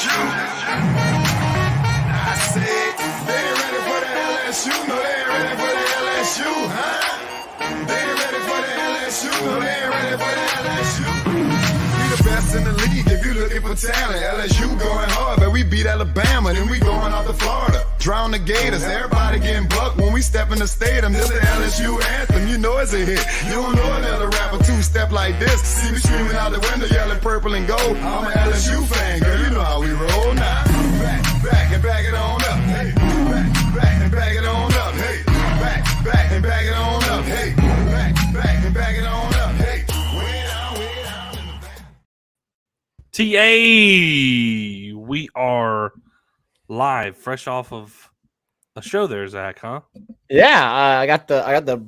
LSU. I said, they ain't ready for the LSU. No, they ain't ready for the LSU, huh? They ain't ready for the LSU. No, they ain't ready for the LSU. We the best in the league if you looking for talent. LSU going hard, but we beat Alabama, then we going off to Florida. Drown the Gators, everybody getting bucked when we step in the stadium. This the LSU anthem, you know it's a hit. You don't know another rapper two-step like this. See me screaming out the window, yelling purple and gold. I'm an LSU fan, girl, you know how we roll now. Back and back it on up, hey. Back and back it on up, hey. Back and back it on up, hey. Back and back it on up, hey. Way down in the back. TA, we are live, fresh off of a show there, Zach, huh? Yeah, I got the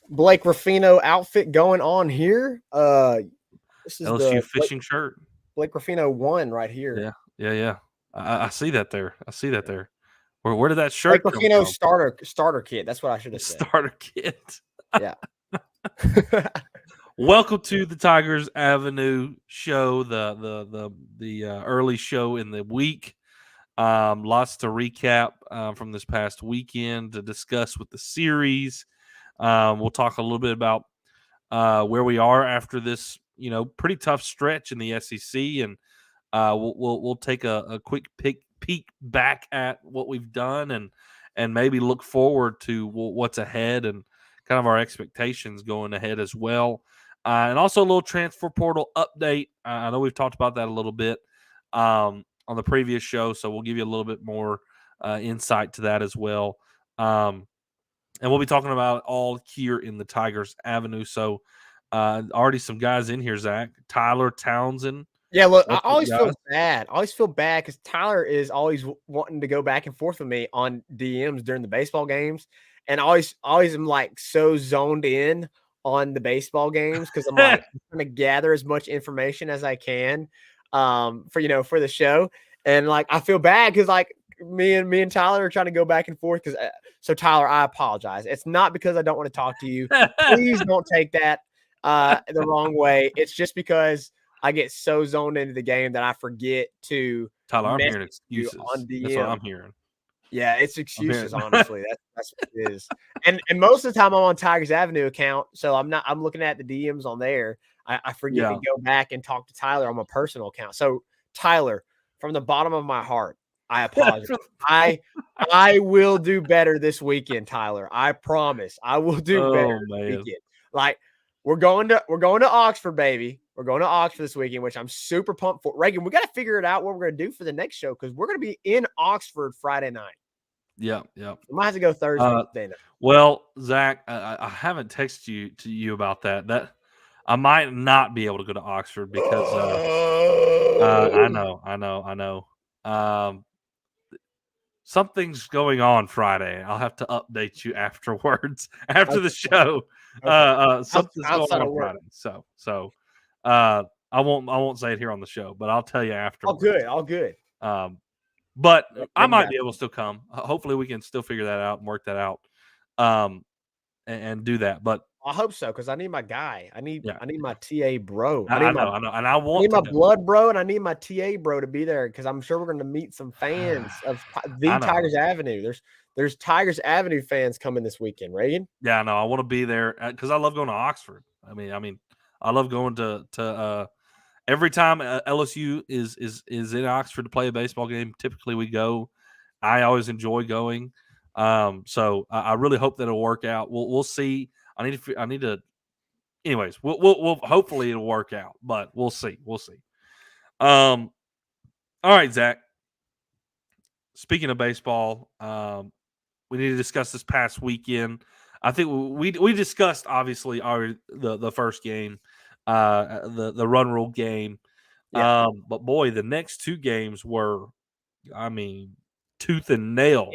Blake Ruffino outfit going on here. This is LSU the fishing shirt. Blake Ruffino 1 right here. Yeah. I see that there. Where did that shirt Blake come Ruffino from? starter kit. That's what I should have said. Starter kit. Yeah. Welcome to the Tigers Avenue show, the early show in the week. Lots to recap from this past weekend to discuss with the series. We'll talk a little bit about where we are after this, pretty tough stretch in the SEC, and we'll take a quick peek back at what we've done and maybe look forward to what's ahead and kind of our expectations going ahead as well. And also a little transfer portal update. I know we've talked about that a little bit on the previous show, so we'll give you a little bit more insight to that as well. And we'll be talking about it all here in the Tigers Avenue. So already some guys in here, Zach. Tyler Townsend. Yeah, look, I always feel bad. I always feel bad because Tyler is always wanting to go back and forth with me on DMs during the baseball games. And I always am like so zoned in on the baseball games because I'm like I'm trying to gather as much information as I can for the show. And like I feel bad because like me and Tyler are trying to go back and forth because so Tyler, I apologize. It's not because I don't want to talk to you. Please don't take that the wrong way. It's just because I get so zoned into the game that I forget to. Tyler, I'm hearing excuses. On DM. That's what I'm hearing. Yeah, it's excuses, honestly. That's what it is. And most of the time I'm on Tigers Avenue account, so I'm looking at the DMs on there. I forget to go back and talk to Tyler on my personal account. So Tyler, from the bottom of my heart, I apologize. I will do better this weekend, Tyler. I promise. I will do better this weekend. Like we're going to Oxford, baby. We're going to Oxford this weekend, which I'm super pumped for. Reagan, we got to figure it out what we're going to do for the next show because we're going to be in Oxford Friday night. Yeah. We might have to go Thursday. Well, Zach, I haven't texted you about that. That I might not be able to go to Oxford because I know. Something's going on Friday. I'll have to update you afterwards after the show. Something's going on Friday. So I won't say it here on the show, but I'll tell you afterwards. All good. But I might be able to still come. Hopefully we can still figure that out and work that out. And do that. But I hope so because I need my guy. I need my TA bro. I know. And I need my blood bro, and I need my TA bro to be there because I'm sure we're going to meet some fans of the Tigers Avenue. There's Tigers Avenue fans coming this weekend, Reagan. Yeah, I know. I want to be there because I love going to Oxford. I mean, I love going to every time LSU is in Oxford to play a baseball game. Typically, we go. I always enjoy going. So I really hope that it'll work out. We'll see. I need to. Anyways, we'll hopefully it'll work out, but we'll see. All right, Zach. Speaking of baseball, we need to discuss this past weekend. I think we discussed obviously the first game, the run rule game. Yeah. But boy, the next two games were, tooth and nail.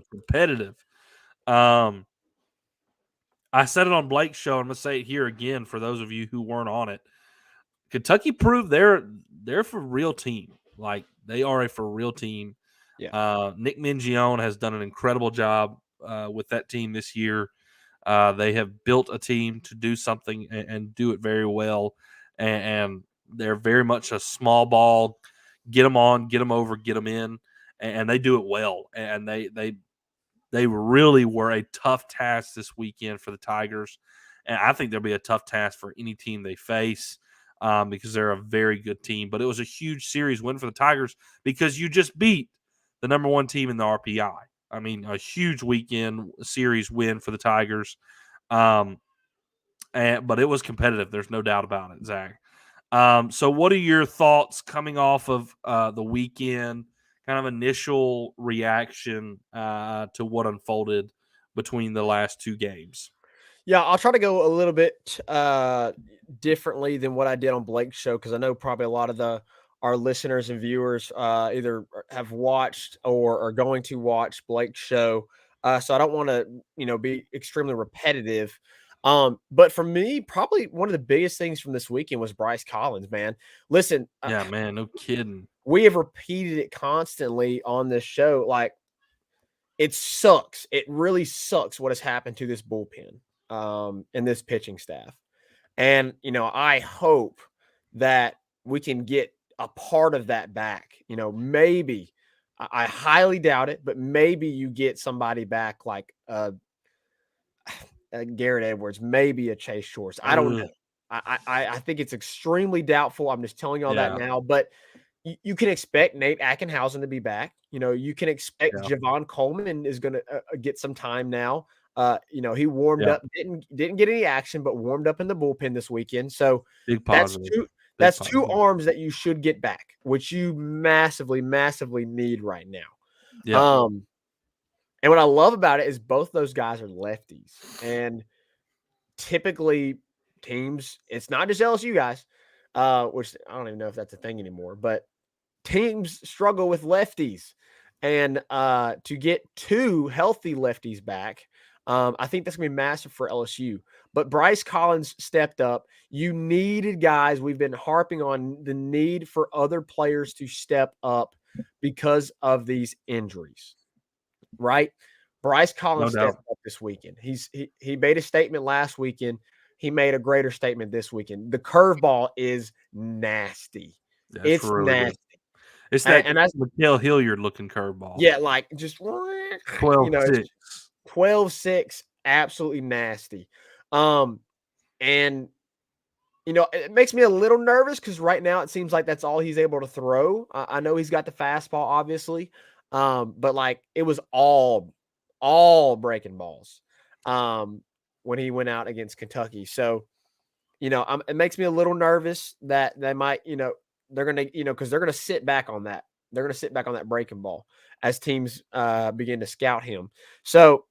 Competitive. I said it on Blake's show. I'm going to say it here again for those of you who weren't on it. Kentucky proved they're for real team. Like they are a for real team. Yeah. Nick Mingione has done an incredible job with that team this year. They have built a team to do something and do it very well. And they're very much a small ball get them on, get them over, get them in, and they do it well. And they really were a tough task this weekend for the Tigers, and I think they'll be a tough task for any team they face because they're a very good team. But it was a huge series win for the Tigers because you just beat the number one team in the RPI. I mean, a huge weekend series win for the Tigers. But it was competitive. There's no doubt about it, Zach. So what are your thoughts coming off of the weekend, kind of initial reaction to what unfolded between the last two games? Yeah, I'll try to go a little bit differently than what I did on Blake's show because I know probably a lot of our listeners and viewers either have watched or are going to watch Blake's show. So I don't want to, be extremely repetitive. But for me, probably one of the biggest things from this weekend was Bryce Collins, man. Listen, Yeah, man, no kidding. we have repeated it constantly on this show. Like, it sucks. It really sucks what has happened to this bullpen and this pitching staff. And, I hope that we can get a part of that back. Maybe I highly doubt it, but maybe you get somebody back like Garrett Edwards, maybe a Chase Shores. I don't know. I think it's extremely doubtful. I'm just telling you all that now, but you can expect Nate Ackenhausen to be back. You can expect Javon Coleman is going to get some time now. He warmed up, didn't get any action, but warmed up in the bullpen this weekend. So big positive. That's two arms that you should get back, which you massively, massively need right now. Yeah. And what I love about it is both those guys are lefties, and typically teams, it's not just LSU guys, which I don't even know if that's a thing anymore, but teams struggle with lefties, and to get two healthy lefties back, I think that's going to be massive for LSU. But Bryce Collins stepped up. You needed guys. We've been harping on the need for other players to step up because of these injuries, right? Bryce Collins stepped up this weekend. He made a statement last weekend. He made a greater statement this weekend. The curveball is nasty. It's really nasty. Good. It's that Mikael Hilliard looking curveball. Yeah, like just 12-6. 12-6, absolutely nasty. And it makes me a little nervous because right now it seems like that's all he's able to throw. I know he's got the fastball, obviously, but like it was all breaking balls when he went out against Kentucky. So, it makes me a little nervous that they might, they're going to, because they're going to sit back on that. They're going to sit back on that breaking ball as teams begin to scout him. So,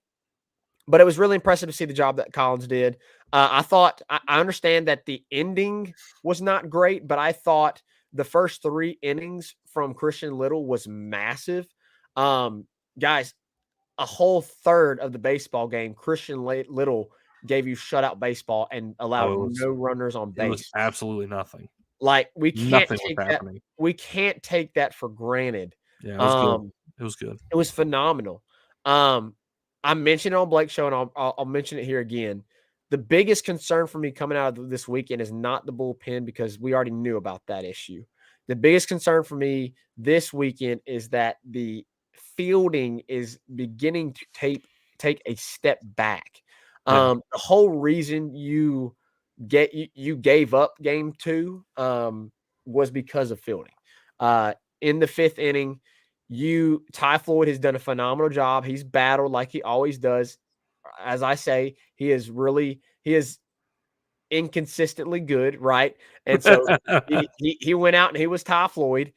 but it was really impressive to see the job that Collins did. I understand that the ending was not great, but I thought the first 3 innings from Christian Little was massive. Guys, a whole third of the baseball game, Christian Little gave you shutout baseball and allowed no runners on base. It was absolutely nothing. Like we can't take that for granted. Yeah, it was good. It was good. It was phenomenal. I mentioned it on Blake's show, and I'll mention it here again. The biggest concern for me coming out of this weekend is not the bullpen because we already knew about that issue. The biggest concern for me this weekend is that the fielding is beginning to take a step back. The whole reason you gave up game 2 was because of fielding. In the 5th inning, Ty Floyd has done a phenomenal job. He's battled like he always does. As I say, he is inconsistently good, right? And so he went out and he was Ty Floyd,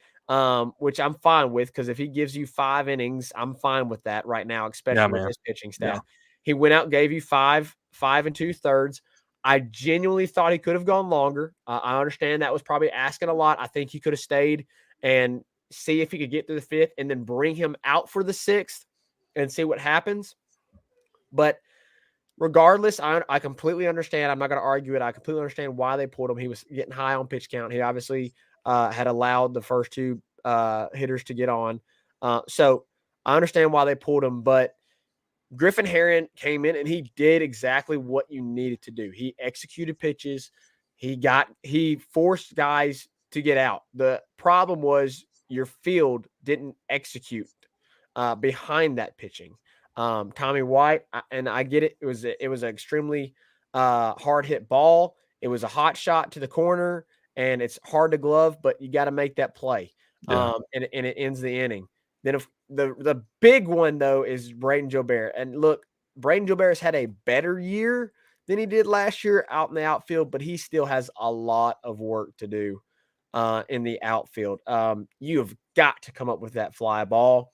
which I'm fine with because if he gives you 5 innings, I'm fine with that right now, especially with his pitching staff. Yeah. He went out and gave you 5 2/3. I genuinely thought he could have gone longer. I understand that was probably asking a lot. I think he could have stayed and see if he could get to the 5th and then bring him out for the 6th and see what happens. But regardless, I completely understand. I'm not going to argue it. I completely understand why they pulled him. He was getting high on pitch count. He obviously had allowed the first 2 hitters to get on. So I understand why they pulled him, but Griffin Herron came in and he did exactly what you needed to do. He executed pitches. He forced guys to get out. The problem was your field didn't execute behind that pitching. Tommy White, and I get it. It was an extremely hard hit ball. It was a hot shot to the corner, and it's hard to glove, but you got to make that play. Yeah. And it ends the inning. Then if the big one though is Braden Gilbert. And look, Braden Gilbert's had a better year than he did last year out in the outfield, but he still has a lot of work to do in the outfield. You have got to come up with that fly ball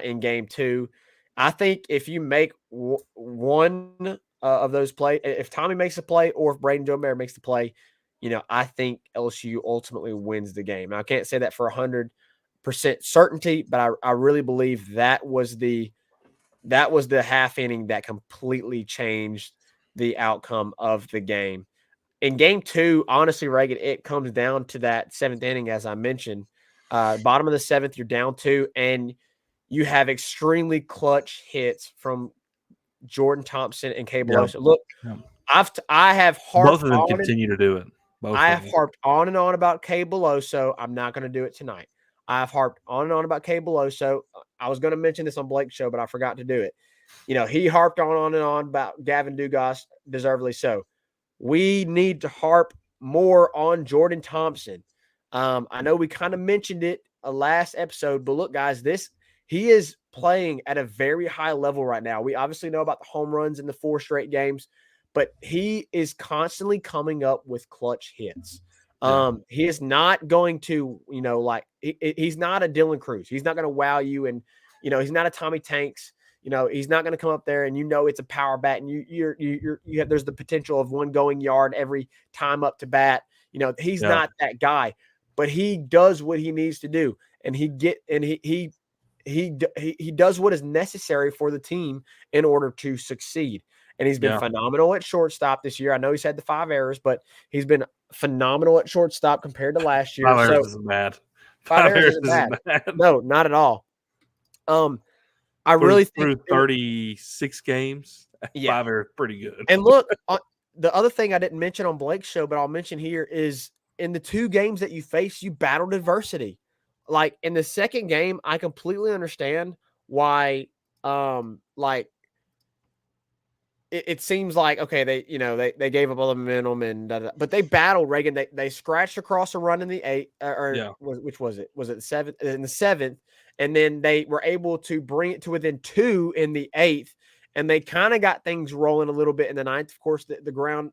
in game 2. I think if you make one of those plays, if Tommy makes a play or if Braden Gilbert makes the play, I think LSU ultimately wins the game. Now, I can't say that for 100% certainty, but I really believe that was the half inning that completely changed the outcome of the game. In game 2, honestly, Reagan, it comes down to that 7th inning, as I mentioned. Bottom of the 7th, you're down 2, and you have extremely clutch hits from Jordan Thompson and K. Beloso. Yep. Look, Yep. I have harped Both of them on continue to do it. I have harped on and on about K. Beloso. I'm not going to do it tonight. I've harped on and on about K. Beloso. I was going to mention this on Blake's show, but I forgot to do it. He harped on and on about Gavin Dugas, deservedly so. We need to harp more on Jordan Thompson. I know we kind of mentioned it last episode, but look, guys, he is playing at a very high level right now. We obviously know about the home runs in the 4 straight games, but he is constantly coming up with clutch hits. He is not going to, he's not a Dylan Cruz. He's not going to wow you, and he's not a Tommy Tanks. He's not going to come up there and it's a power bat, and there's the potential of one going yard every time up to bat. He's not that guy, but he does what he needs to do, and he does what is necessary for the team in order to succeed. And he's been phenomenal at shortstop this year. I know he's had the 5 errors, but he's been phenomenal at shortstop compared to last year. 5 errors isn't bad. 5 errors isn't bad. No, not at all. I really think through 36 games, 5 errors pretty good. And look, the other thing I didn't mention on Blake's show, but I'll mention here is in the 2 games that you faced, you battled adversity. Like in the second game, I completely understand why. It seems like, okay, they gave up all the momentum but they battled, Reagan. They scratched across a run in the 8th, which was it? Was it the 7th? In the 7th, and then they were able to bring it to within 2 in the 8th, and they kind of got things rolling a little bit in the 9th. Of course, the ground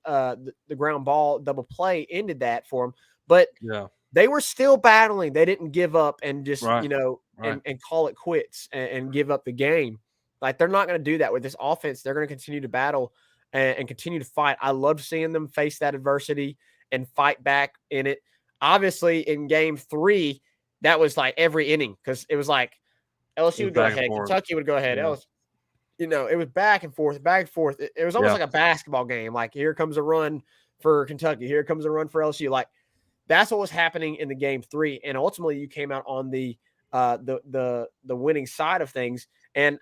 ball double play ended that for them, but they were still battling. They didn't give up and just and call it quits and give up the game. Like, they're not going to do that with this offense. They're going to continue to battle and continue to fight. I love seeing them face that adversity and fight back in it. Obviously, in game 3, that was like every inning, because it was like LSU would go ahead, Kentucky would go ahead. Yeah. It was back and forth, back and forth. It was almost like a basketball game. Like, here comes a run for Kentucky. Here comes a run for LSU. Like, that's what was happening in the game 3. And ultimately, you came out on the winning side of things. And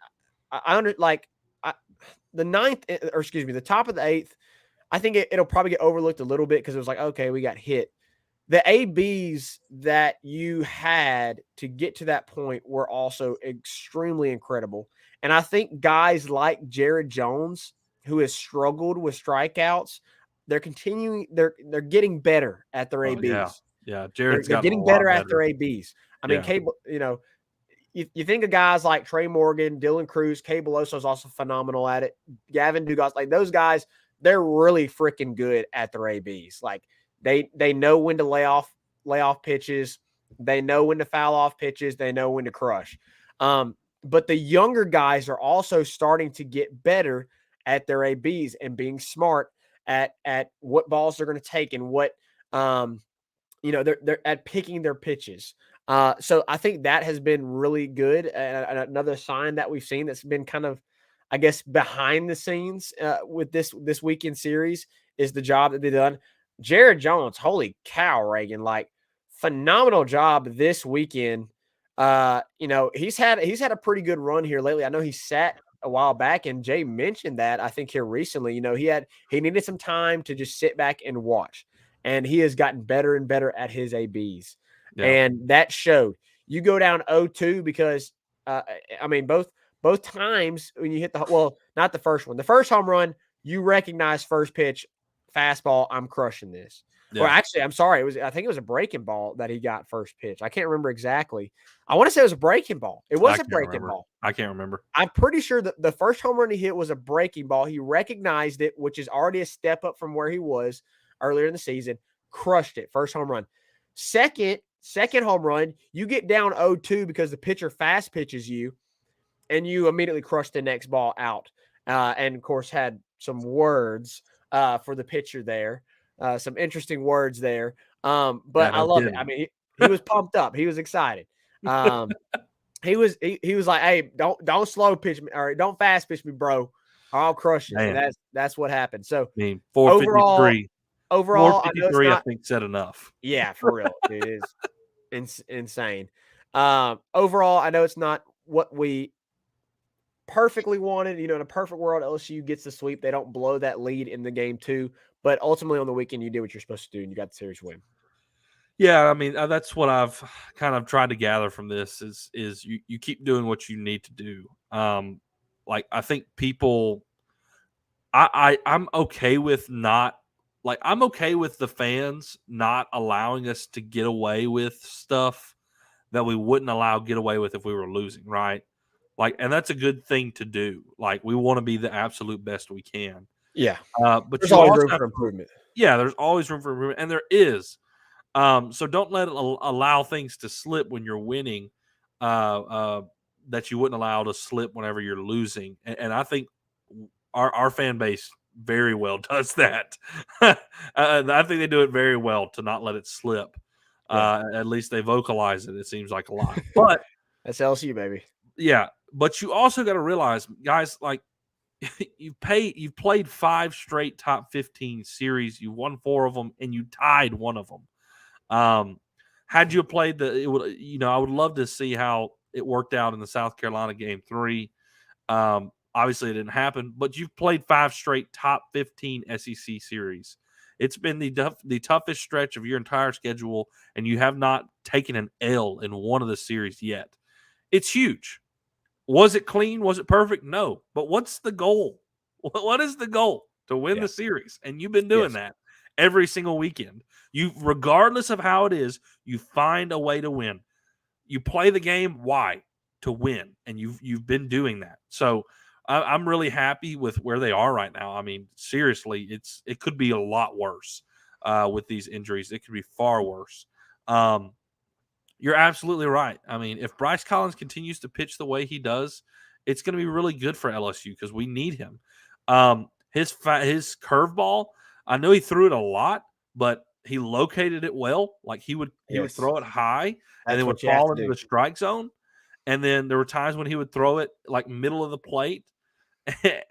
the 9th, or excuse me, the top of the 8th, I think it'll probably get overlooked a little bit because it was like, okay, we got hit. The ABs that you had to get to that point were also extremely incredible. And I think guys like Jared Jones, who has struggled with strikeouts, they're getting better at their ABs. Yeah, Jared's they're getting better at their ABs. I mean, you think of guys like Trey Morgan, Dylan Cruz, K. Beloso is also phenomenal at it. Gavin Dugas, like those guys, they're really freaking good at their ABs. Like they know when to lay off pitches. They know when to foul off pitches. They know when to crush. But the younger guys are also starting to get better at their ABs and being smart at what balls they're going to take and what they're at picking their pitches. So I think that has been really good. And another sign that we've seen that's been kind of, I guess, behind the scenes with this weekend series is the job that they've done. Jared Jones, holy cow, Reagan, like phenomenal job this weekend. He's had a pretty good run here lately. I know he sat a while back, and Jay mentioned that, I think, here recently. He needed some time to just sit back and watch, and he has gotten better and better at his ABs. Yeah. And that showed. you go down 0-2 because I mean both times when you hit not the first one. The first home run, you recognize first pitch fastball, I'm crushing this. Yeah. Or actually, I'm sorry, I think it was a breaking ball that he got first pitch. I can't remember exactly. I want to say it was a breaking ball. It was a breaking ball. I can't remember. I'm pretty sure that the first home run he hit was a breaking ball. He recognized it, which is already a step up from where he was earlier in the season. Crushed it. First home run. Second home run, you get down 0-2 because the pitcher fast pitches you, and you immediately crush the next ball out. And, of course, had some words for the pitcher there. Some interesting words there. But Yeah, I love it. I mean, he was pumped up. He was excited. He was like, "Hey, don't slow pitch me, or don't fast pitch me, bro, or I'll crush it." And that's what happened. So, I mean, 453. Overall, 453, I think said enough. Yeah, for real, it is insane. Overall, I know it's not what we perfectly wanted. You know, in a perfect world, LSU gets the sweep. They don't blow that lead in the game too. But ultimately, on the weekend, you did what you're supposed to do, and you got the series win. Yeah, I mean, that's what I've kind of tried to gather from this is you keep doing what you need to do. Like I think people, I'm okay with not like I'm okay with the fans not allowing us to get away with stuff that we wouldn't allow get away with if we were losing, right? Like, and that's a good thing to do. Like, we want to be the absolute best we can. Yeah, but there's always room for improvement. Yeah, there's always room for improvement, and there is. So don't let it allow things to slip when you're winning that you wouldn't allow to slip whenever you're losing. And I think our fan base very well does that. I think they do it very well to not let it slip. Yeah. At least they vocalize it. It seems like a lot, but that's LSU, baby. Yeah, but you also got to realize, guys, like you've played 5 straight top 15 series. You won 4 of them, and you tied 1 of them. Had you played I would love to see how it worked out in the South Carolina game 3. Obviously, it didn't happen, but you've played 5 straight top 15 SEC series. It's been the toughest stretch of your entire schedule, and you have not taken an L in one of the series yet. It's huge. Was it clean? Was it perfect? No. But what's the goal? What is the goal? To win the series. And you've been doing that every single weekend. Regardless of how it is, you find a way to win. You play the game. Why? To win. And you've been doing that. So I'm really happy with where they are right now. I mean, seriously, it could be a lot worse with these injuries. It could be far worse. You're absolutely right. I mean, if Bryce Collins continues to pitch the way he does, it's going to be really good for LSU because we need him. His curveball, I know he threw it a lot, but he located it well. Like he would throw it high and it would fall into the strike zone. And then there were times when he would throw it like middle of the plate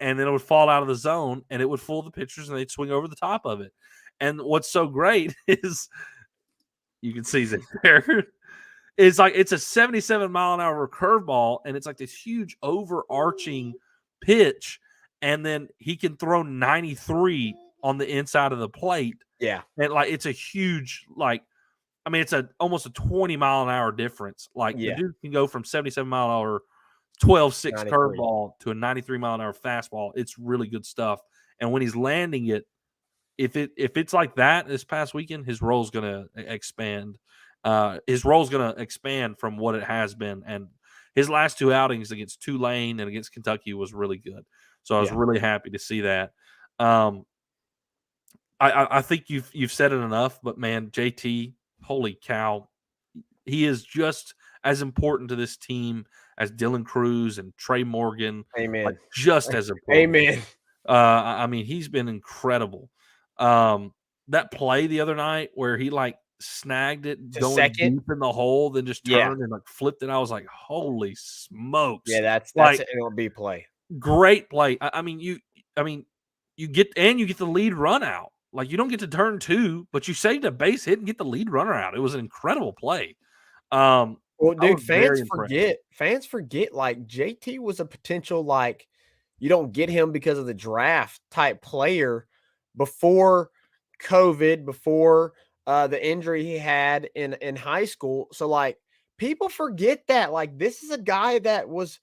and then it would fall out of the zone and it would fool the pitchers and they'd swing over the top of it. And what's so great is you can see it there. It's like it's a 77-mile-an-hour curveball, and it's like this huge overarching pitch, and then he can throw 93 on the inside of the plate. Yeah, and like it's a huge it's almost a 20-mile-an-hour difference. Like the dude can go from 77-mile-an-hour 12-6 curveball to a 93-mile-an-hour fastball. It's really good stuff. And when he's landing it, if it's like that this past weekend, his role's going to expand. His role's going to expand from what it has been. And his last 2 outings against Tulane and against Kentucky was really good. So I was really happy to see that. I think you've said it enough, but man, JT, holy cow, he is just as important to this team as Dylan Cruz and Trey Morgan. Amen. Like, just as important. Amen. I mean, he's been incredible. That play the other night where he snagged it going deep in the hole, then just turned and flipped it. I was like, holy smokes. Yeah, that's an MLB play. Great play. I mean, you get the lead run out. Like, you don't get to turn 2, but you saved a base hit and get the lead runner out. It was an incredible play. Well, dude, fans forget like JT was a potential, like, you don't get him because of the draft type player before COVID, before the injury he had in high school. So like people forget that. Like, this is a guy that was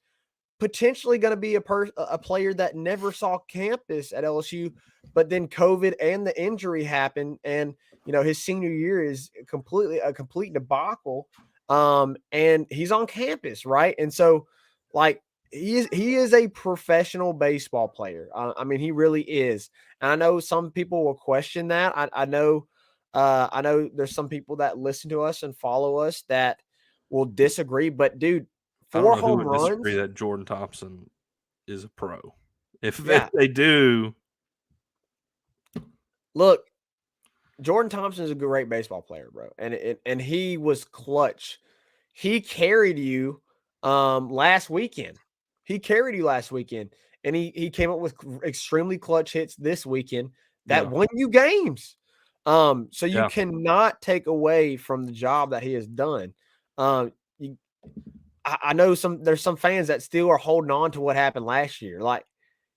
potentially going to be a player that never saw campus at LSU, but then COVID and the injury happened, and his senior year is a complete debacle. And he's on campus, right? And so, like, he is a professional baseball player. I mean, he really is. And I know some people will question that. I know there's some people that listen to us and follow us that will disagree, but dude, I don't 4 know who home would runs. disagree that Jordan Thompson is a pro. If Yeah. they do, Look, Jordan Thompson is a great baseball player, bro, and he was clutch. He carried you last weekend. And he came up with extremely clutch hits this weekend that Yeah. won you games. So you Yeah. cannot take away from the job that he has done. I know there's some fans that still are holding on to what happened last year. Like,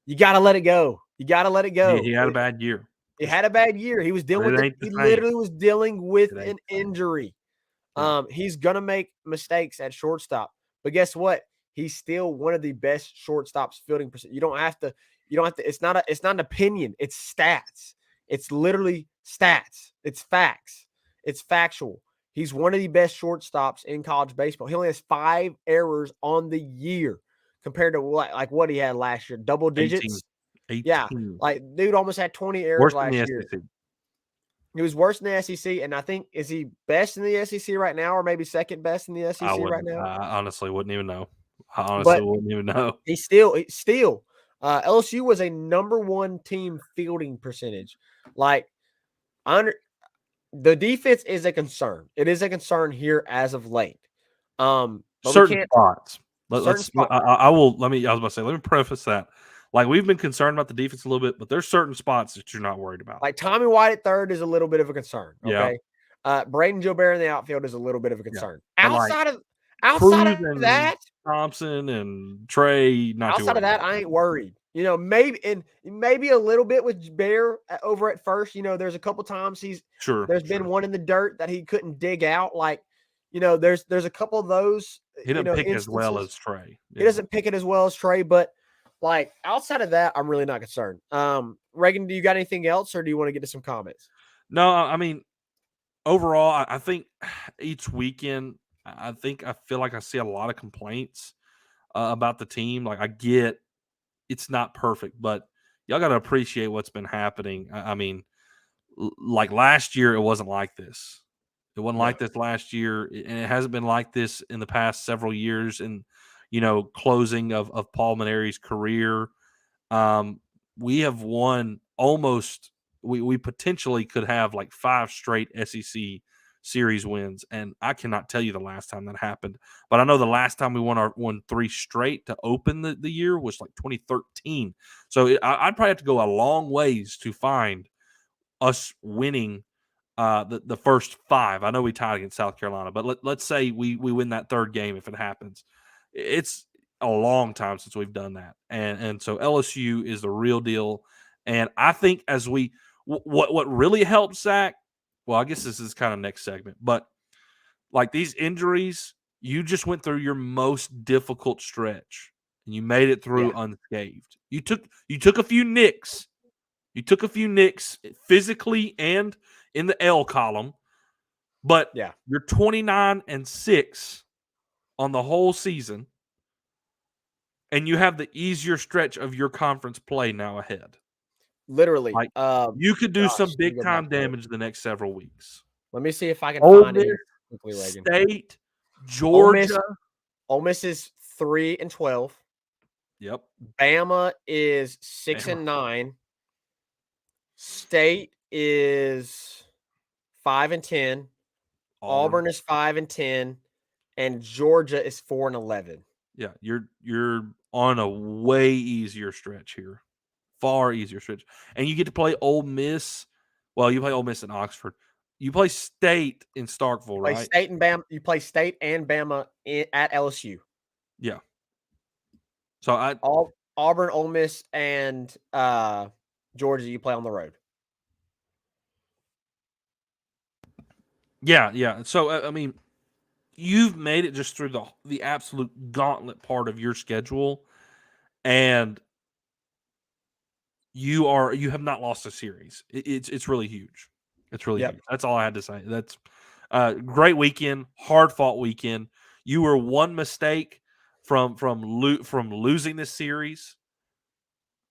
you got to let it go. You got to let it go. He had a bad year. He had a bad year. He was dealing But it with ain't the he same. literally was dealing with It ain't an the same. injury. Yeah. He's gonna make mistakes at shortstop, but guess what? He's still one of the best shortstops fielding percent. You don't have to. It's not an opinion. It's stats. It's literally stats. It's facts. It's factual. He's one of the best shortstops in college baseball. He only has 5 errors on the year compared to what he had last year. Double digits. 18. Yeah, like, dude almost had 20 errors Worse than last the year. SEC. He was worse than the SEC, and I think, is he best in the SEC right now, or maybe second best in the SEC right now? I honestly wouldn't even know. But wouldn't even know. he's still LSU was a number 1 team fielding percentage. Like, the defense is a concern. It is a concern here as of late. But Certain we can't spots. certain spots. I was about to say, let me preface that. Like, we've been concerned about the defense a little bit, but there's certain spots that you're not worried about. Like, Tommy White at third is a little bit of a concern. Yeah. Okay. Braden Gilbert in the outfield is a little bit of a concern. And, like, Outside Cruz of and that, Thompson and Trey, not too outside of worried that, about. I ain't worried. Maybe a little bit with Bear over at first. There's a couple times there's been one in the dirt that he couldn't dig out. Like, there's a couple of those. He didn't pick instances. as well as Trey. He doesn't pick it as well as Trey, but, like, outside of that, I'm really not concerned. Reagan, do you got anything else, or do you want to get to some comments? No, I mean, overall, I think each weekend, I feel like I see a lot of complaints about the team. Like, I get it's not perfect, but y'all got to appreciate what's been happening. I mean, like last year, it wasn't like this. It wasn't like this last year, and it hasn't been like this in the past several years. And closing of Paul Maneri's career, we have won almost. We potentially could have like 5 straight SEC series wins, and I cannot tell you the last time that happened. But I know the last time we won 3 straight to open the year was like 2013. So I'd probably have to go a long ways to find us winning the first 5. I know we tied against South Carolina, but let's say we win that 3rd game if it happens. It's a long time since we've done that, and so LSU is the real deal. And I think as what really helps Zach. Well, I guess this is kind of next segment, but like these injuries, you just went through your most difficult stretch and you made it through unscathed. You took a few nicks. You took a few nicks physically and in the L column, but you're 29-6 on the whole season, and you have the easier stretch of your conference play now ahead. Literally, like you could do some big time damage the next several weeks. Let me see if I can find it quickly, Reagan. State, Georgia. Ole Miss is 3-12. Yep. Bama is 6-9. State is 5-10. Auburn is 5-10, and Georgia is 4-11. Yeah, you're on a way easier stretch here, far easier stretch, and you get to play Ole Miss. Well, you play Ole Miss in Oxford. You play State in Starkville, right? State and Bama. You play State and Bama at LSU. Yeah. So Auburn, Ole Miss, and Georgia, you play on the road. Yeah. So I mean, you've made it just through the absolute gauntlet part of your schedule, and you have not lost a series. It's really huge. It's really Yep. huge. That's all I had to say. That's great weekend, hard fought weekend. You were one mistake from losing this series,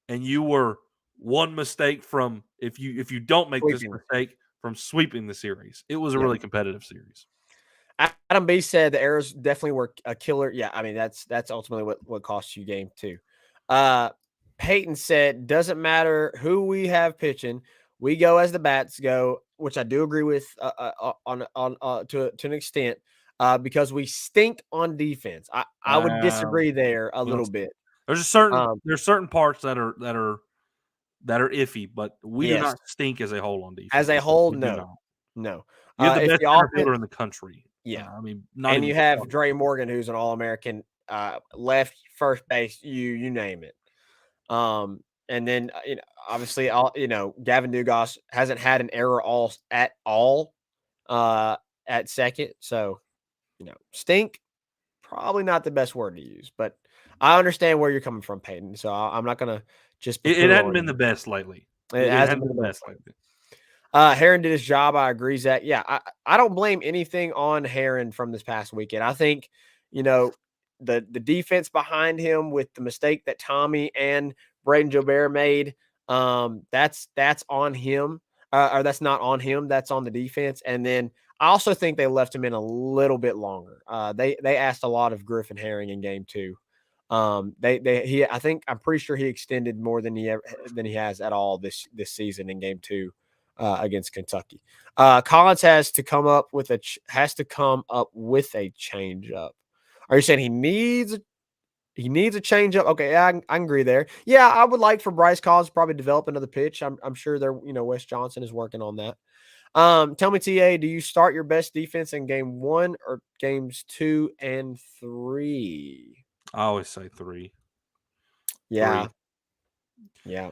and you were one mistake from if you don't make this Sweeping. mistake from sweeping the series. It was a Yep. really competitive series. Adam B said the errors definitely were a killer. Yeah, I mean that's ultimately what cost you game 2. Peyton said doesn't matter who we have pitching, we go as the bats go, which I do agree with on to an extent, because we stink on defense. I would disagree there a little bit. There's certain parts that are iffy, but we do Yes. not stink as a whole on defense. As a whole, We do no, not. no. You have the If best the center offense, fielder in the country. yeah, I mean, not and even you have close. Dre Morgan, who's an All-American, left, first base, you name it. And then obviously, Gavin Dugas hasn't had an error at all at second. So, stink, probably not the best word to use, but I understand where you're coming from, Peyton. So I'm not gonna just. It hadn't been the best lately. It hasn't been the best lately. Heron did his job. I agree, Zach. Yeah, I don't blame anything on Heron from this past weekend. I think, the defense behind him with the mistake that Tommy and Braden Jobert made, that's on him. Or that's not on him. That's on the defense. And then I also think they left him in a little bit longer. They asked a lot of Griffin Herring in game 2. I'm pretty sure he extended more than he has at all this season in game 2. Against Kentucky, Collins has to come up with a change up. Are you saying he needs a change up? Okay, I can agree there. Yeah, I would like for Bryce Collins to probably develop another pitch. I'm sure Wes Johnson is working on that. Tell me, TA, do you start your best defense in game 1 or games 2 and 3? I always say 3. Yeah. 3. Yeah.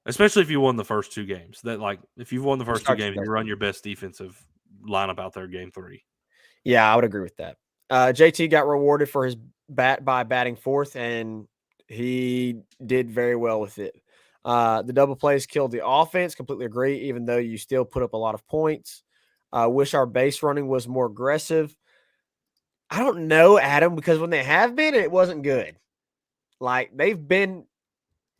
Especially if you won the first 2 games. If you've won the first 2 games, you run your best defensive lineup out there game 3. Yeah, I would agree with that. JT got rewarded for his bat by batting 4th, and he did very well with it. The double plays killed the offense. Completely agree, even though you still put up a lot of points. Wish our base running was more aggressive. I don't know, Adam, because when they have been, it wasn't good. Like they've been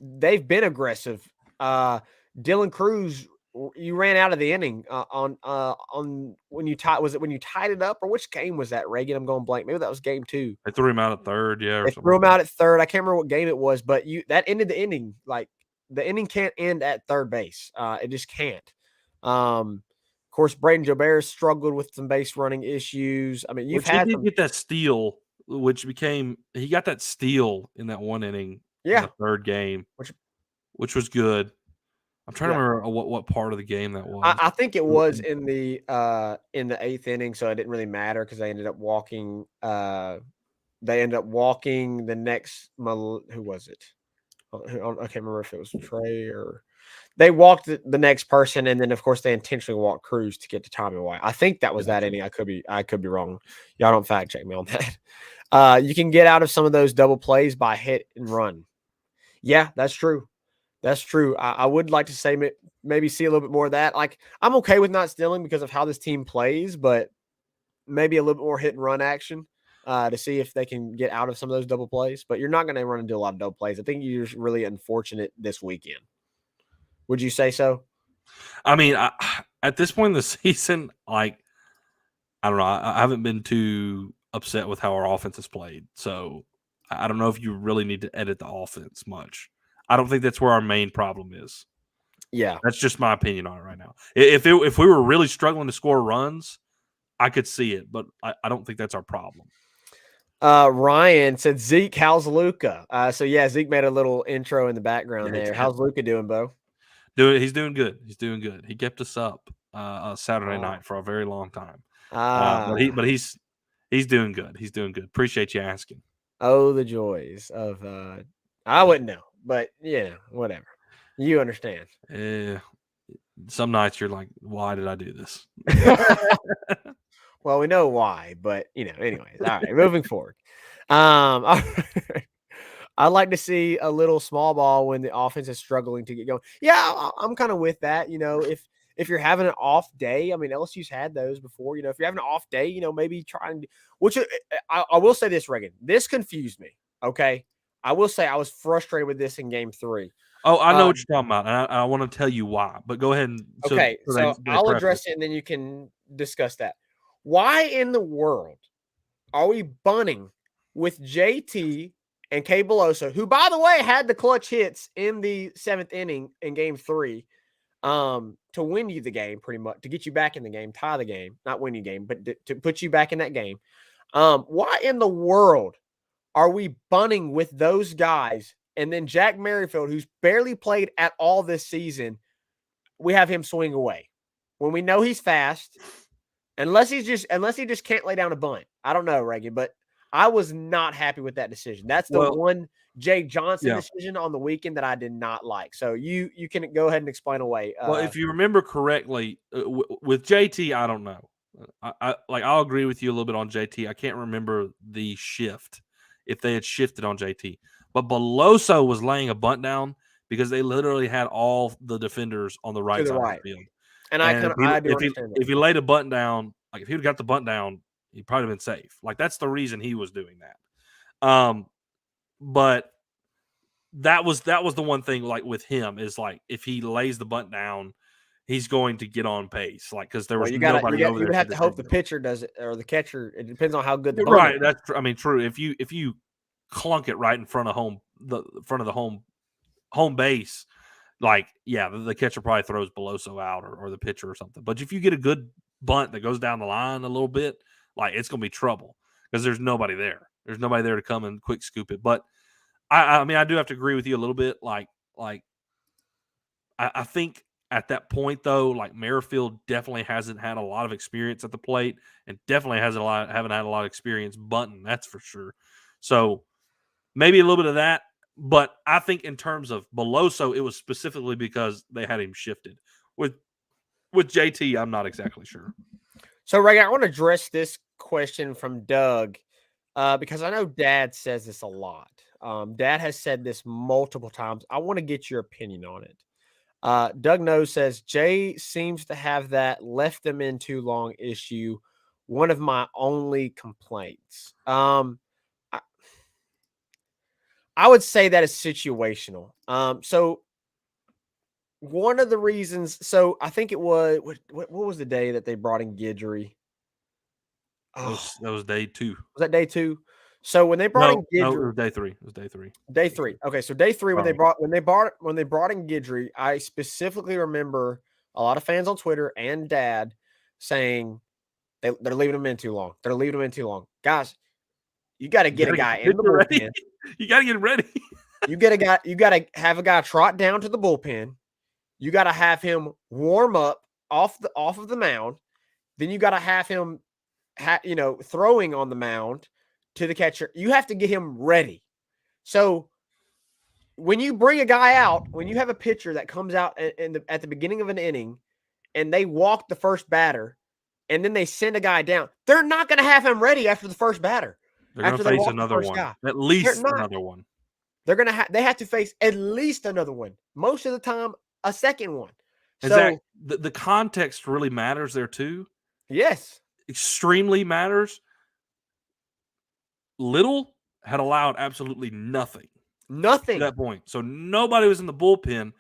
aggressive. Dylan Cruz, you ran out of the inning on when you tied. Was it when you tied it up, or which game was that? Reagan, I'm going blank. Maybe that was game 2. They threw him out at third, yeah. They threw him out at third. I can't remember what game it was, but that ended the inning. Like the inning can't end at third base. It just can't. Of course, Braden Jobert struggled with some base running issues. I mean, he did get that steal, he got that steal in that one inning. Yeah, in the third game, which was good. I'm trying to remember what part of the game that was. I think it was in the 8th inning, so it didn't really matter because they ended up walking. The next. Who was it? I can't remember if it was Trey or they walked the next person, and then of course they intentionally walked Cruz to get to Tommy White. I think that was that inning. I could be wrong. Y'all don't fact check me on that. You can get out of some of those double plays by hit and run. Yeah, that's true. That's true. I would like to say maybe see a little bit more of that. Like I'm okay with not stealing because of how this team plays, but maybe a little bit more hit and run action to see if they can get out of some of those double plays. But you're not going to run into a lot of double plays. I think you're just really unfortunate this weekend. Would you say so? I mean, at this point in the season, I don't know. I haven't been too upset with how our offense has played. So I don't know if you really need to edit the offense much. I don't think that's where our main problem is. Yeah. That's just my opinion on it right now. If we were really struggling to score runs, I could see it, but I don't think that's our problem. Ryan said, Zeke, how's Luca? So yeah, Zeke made a little intro in the background there. How's Luca doing, Bo? He's doing good. He's doing good. He kept us up Saturday night for a very long time. But he's doing good. He's doing good. Appreciate you asking. Oh, the joys of I wouldn't know, but whatever. You understand. Some nights you're like, why did I do this? Well, we know why, but anyways. All right, moving forward. All right. I'd like to see a little small ball when the offense is struggling to get going. Yeah, I'm kind of with that. If you're having an off day, I mean, LSU's had those before. If you're having an off day, maybe try and which I will say this, Reagan. This confused me. Okay, I will say I was frustrated with this in Game 3. Oh, I know what you're talking about, and I want to tell you why. But go ahead and Okay, so they I'll preface. address it, and then you can discuss that. Why in the world are we bunting with JT and K Beloso, who, by the way, had the clutch hits in the 7th inning in Game 3, to win you the game, pretty much, to get you back in the game, tie the game, not win you game, but to put you back in that game. Why in the world are we bunting with those guys? And then Jack Merrifield, who's barely played at all this season, we have him swing away when we know he's fast, unless he just can't lay down a bunt. I don't know, Reagan, but I was not happy with that decision. That's the one Jay Johnson decision on the weekend that I did not like. So you can go ahead and explain away. Well, if you remember correctly, with JT, I don't know. I'll agree with you a little bit on JT. I can't remember the shift if they had shifted on JT, but Beloso was laying a bunt down because they literally had all the defenders on the right side of the field. And I do understand that. If he laid a bunt down, like if he would have got the bunt down, he'd probably been safe. Like that's the reason he was doing that. But that was the one thing, like with him, is like if he lays the bunt down, he's going to get on pace. Like because there was nobody over there. You would have to hope the pitcher does it or the catcher. It depends on how good the bunt is. That's true. If you clunk it right in front of the home base, like the catcher probably throws Beloso out or the pitcher or something. But if you get a good bunt that goes down the line a little bit, like it's gonna be trouble because there's nobody there. There's nobody there to come and quick scoop it. But I mean, I do have to agree with you a little bit. Like I think at that point though, like Merrifield definitely hasn't had a lot of experience at the plate, and definitely haven't had a lot of experience bunting. That's for sure. So maybe a little bit of that. But I think in terms of Beloso, it was specifically because they had him shifted. With JT, I'm not exactly sure. So, Reagan, I want to address this question from Doug because I know Dad says this a lot. Dad has said this multiple times. I want to get your opinion on it. Doug Knows says, Jay seems to have that left them in too long issue. One of my only complaints. I would say that is situational. So one of the reasons, so I think it was, what was the day that they brought in Guidry? That was day 2. Was that day 2? So when they brought in Guidry, no, it was day 3. It was day 3. Day 3. Okay, so day 3 when they brought in Guidry, I specifically remember a lot of fans on Twitter and Dad saying they're leaving him in too long. They're leaving him in too long, guys. You got to get a guy in the bullpen. You got to get ready. You got to have a guy trot down to the bullpen. You got to have him warm up off of the mound. Then you got to have him, throwing on the mound to the catcher. You have to get him ready. So when you bring a guy out, when you have a pitcher that comes out at the beginning of an inning and they walk the first batter and then they send a guy down, they're not going to have him ready after the first batter. They're going to face another one. At least another one. They have to face at least another one. Most of the time, a second one. So the context really matters there too. Yes. Extremely matters. Little had allowed absolutely nothing. Nothing. At that point. So nobody was in the bullpen.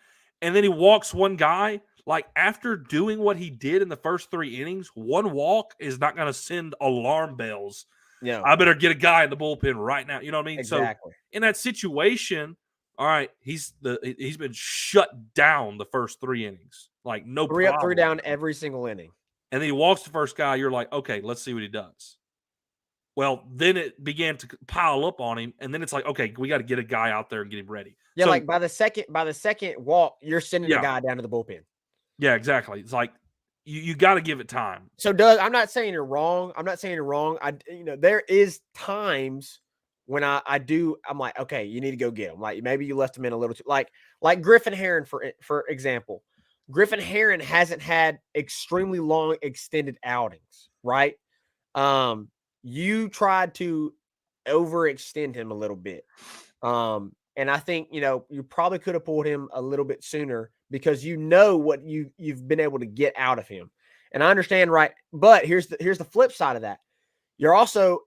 And then he walks one guy. Like after doing what he did in the first 3 innings, one walk is not going to send alarm bells. Yeah, I better get a guy in the bullpen right now. You know what I mean? Exactly. So in that situation, all right, he's been shut down the first 3 innings. Like no three problem. Up, 3 down every single inning. And then he walks the first guy. You're like, okay, let's see what he does. Well, then it began to pile up on him, and then it's like, okay, we got to get a guy out there and get him ready. Yeah, so, like by the second walk, you're sending the guy down to the bullpen. Yeah, exactly. It's like you got to give it time. So, Doug, I'm not saying you're wrong. There is times when I'm like, okay, you need to go get him. Like maybe you left him in a little too, like Griffin Herron for example. Griffin Herron hasn't had extremely long extended outings, right? You tried to overextend him a little bit. And I think, you probably could have pulled him a little bit sooner because what you've been able to get out of him. And I understand, right? But here's the flip side of that. You're also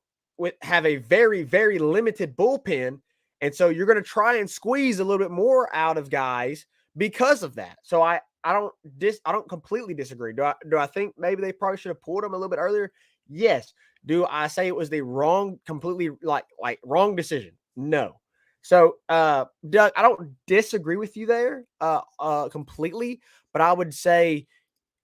have a very, very limited bullpen. And so you're going to try and squeeze a little bit more out of guys because of that. So I don't completely disagree. Do I think maybe they probably should have pulled him a little bit earlier? Yes. Do I say it was the completely wrong decision? No. So, Doug, I don't disagree with you there completely, but I would say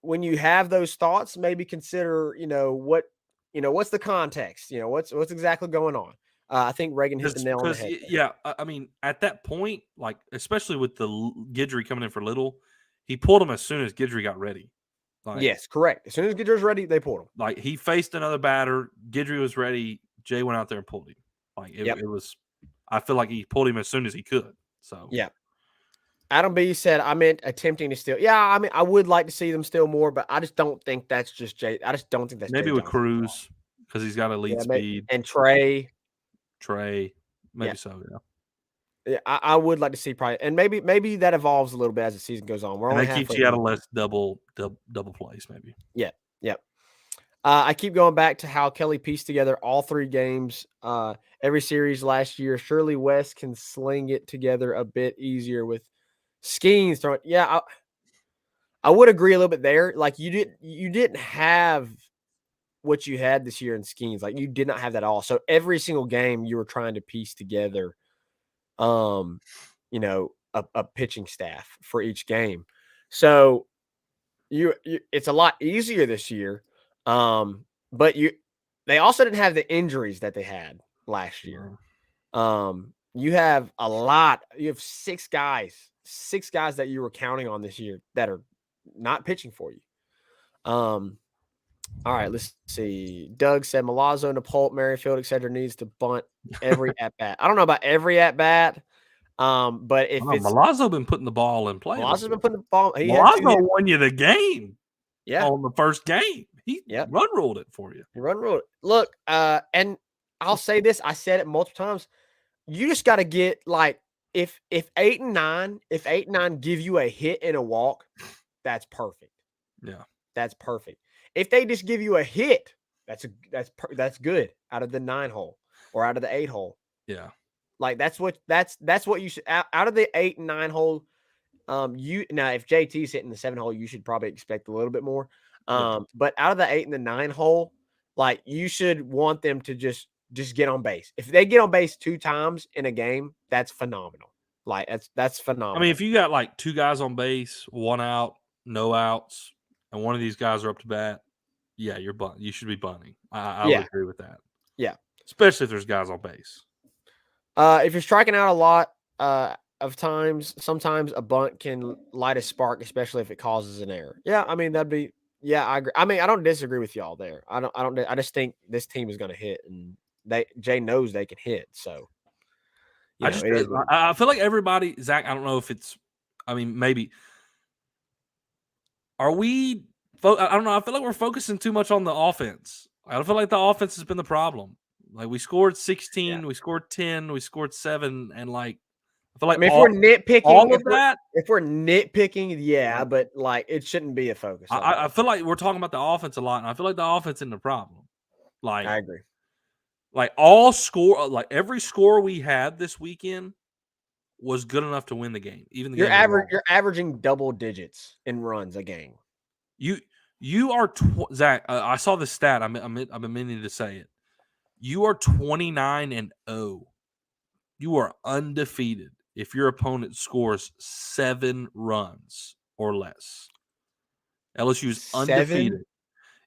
when you have those thoughts, maybe consider, what's the context? What's exactly going on? I think Reagan hit the nail on the head. Yeah, I mean, at that point, like especially with the Guidry coming in for Little, he pulled him as soon as Guidry got ready. Like, yes, correct. As soon as Guidry was ready, they pulled him. Like he faced another batter, Guidry was ready. Jay went out there and pulled him. Like it was. I feel like he pulled him as soon as he could. So yeah. Adam B said, I meant attempting to steal. Yeah, I mean, I would like to see them steal more, but I just don't think that's just Jay. I just don't think that's maybe Jay with Johnson's Cruz because he's got elite speed and Trey. Maybe so. Yeah. Yeah, I would like to see probably, and maybe that evolves a little bit as the season goes on. And that keeps you out of less double plays, maybe. Yeah. I keep going back to how Kelly pieced together all 3 games, every series last year. Surely West can sling it together a bit easier with Skeens throwing. Yeah, I would agree a little bit there. Like you didn't have what you had this year in Skeens. Like you did not have that all. So every single game you were trying to piece together, a pitching staff for each game. So it's a lot easier this year. But they also didn't have the injuries that they had last year. You have you have 6 guys that you were counting on this year that are not pitching for you. All right, let's see. Doug said Milazzo, Napolt, Merrifield, etc. needs to bunt every at bat. I don't know about every at bat. But if it's Milazzo been putting the ball in play. Milazzo's been putting the ball. Milazzo won you the game. Yeah, on the first game. He run ruled it for you. He run ruled it. Look, and I'll say this. I said it multiple times. You just got to get like if 8 and 9 give you a hit and a walk, that's perfect. Yeah, that's perfect. If they just give you a hit, that's good out of the 9 hole or out of the 8 hole. Yeah, like that's what you should out of the 8 and 9 hole. If JT's hitting the 7 hole, you should probably expect a little bit more. But out of the 8 and the 9 hole, like you should want them to just get on base. If they get on base 2 times in a game, that's phenomenal. Like that's phenomenal. I mean, if you got like 2 guys on base, 1 out, no outs, and one of these guys are up to bat, yeah, you're bunting. You should be bunting. I would agree with that. Yeah, especially if there's guys on base. If you're striking out a lot of times, sometimes a bunt can light a spark, especially if it causes an error. Yeah, I mean that'd be. Yeah, I agree. I mean, I don't disagree with y'all there. I just think this team is going to hit, and Jay knows they can hit. So, I feel like everybody, Zach. I don't know if it's. I mean, maybe. Are we? I don't know. I feel like we're focusing too much on the offense. I don't feel like the offense has been the problem. Like we scored 16, we scored 10, we scored 7, and like I feel like if we're nitpicking if we're nitpicking, but like it shouldn't be a focus. I feel like we're talking about the offense a lot, and I feel like the offense isn't the problem. Like I agree. Like every score we had this weekend was good enough to win the game. Even the you're averaging double digits in runs a game. You are Zach. I saw the stat. I've been meaning to say it. You are 29-0. You are undefeated if your opponent scores 7 runs or less. LSU is undefeated.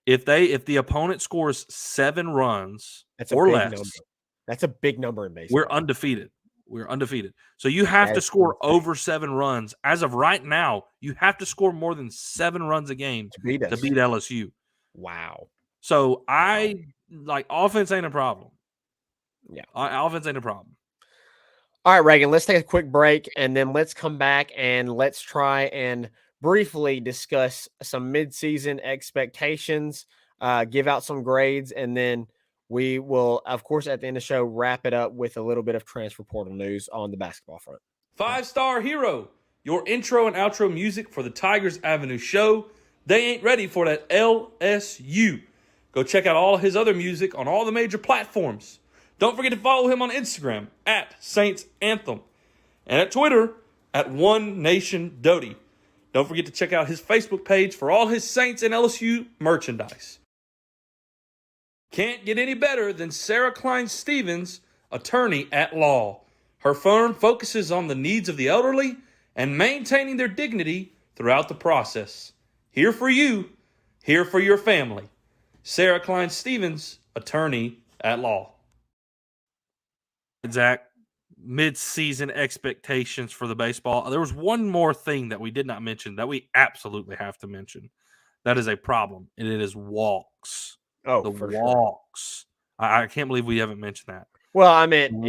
If the opponent scores 7 runs or less, number. That's a big number in baseball. We're undefeated. So you have to score over 7 runs. As of right now, you have to score more than 7 runs a game to beat LSU. Wow. So offense ain't a problem. Yeah. Offense ain't a problem. All right, Reagan, let's take a quick break, and then let's come back and let's try and briefly discuss some midseason expectations. give out some grades, and then we will, of course, at the end of the show, wrap it up with a little bit of transfer portal news on the basketball front. 5-Star Hero, your intro and outro music for the Tigers Avenue show. They ain't ready for that LSU. Go check out all his other music on all the major platforms. Don't forget to follow him on Instagram at Saints Anthem and at Twitter at One Nation Doty. Don't forget to check out his Facebook page for all his Saints and LSU merchandise. Can't get any better than Sarah Klein Stevens, attorney at law. Her firm focuses on the needs of the elderly and maintaining their dignity throughout the process. Here for you, here for your family. Sarah Klein Stevens, attorney at law. Zach, mid-season expectations for the baseball. There was one more thing that we did not mention that we absolutely have to mention. That is a problem, and it is walks. Oh, the for walks. Sure. I can't believe we haven't mentioned that. Well, I mean,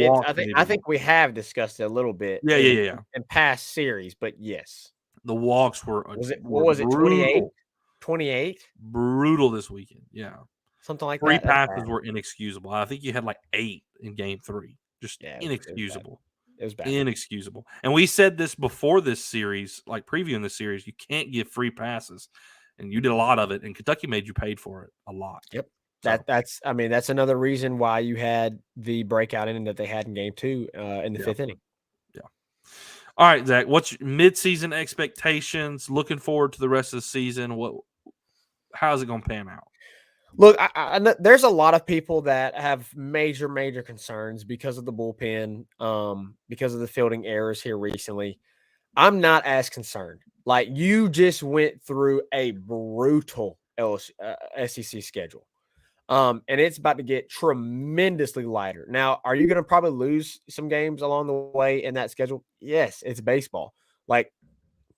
I think we have discussed it a little bit. Yeah. In past series, but yes, the walks were. What was it? 28. 28. Brutal this weekend. Yeah, something like that. Three passes were inexcusable. I think you had like 8 in Game 3. Just inexcusable. It was bad. Inexcusable. And we said this before this series, like previewing the series. You can't give free passes. And you did a lot of it, and Kentucky made you paid for it a lot. Yep. That's another reason why you had the breakout inning that they had in Game 2 in the 5th inning. Yeah. All right, Zach, what's your mid-season expectations? Looking forward to the rest of the season. How's it going to pan out? Look, there's a lot of people that have major concerns because of the bullpen, because of the fielding errors here recently. I'm not as concerned. Like, you just went through a brutal SEC schedule. And it's about to get tremendously lighter. Now, are you going to probably lose some games along the way in that schedule? Yes, it's baseball. Like,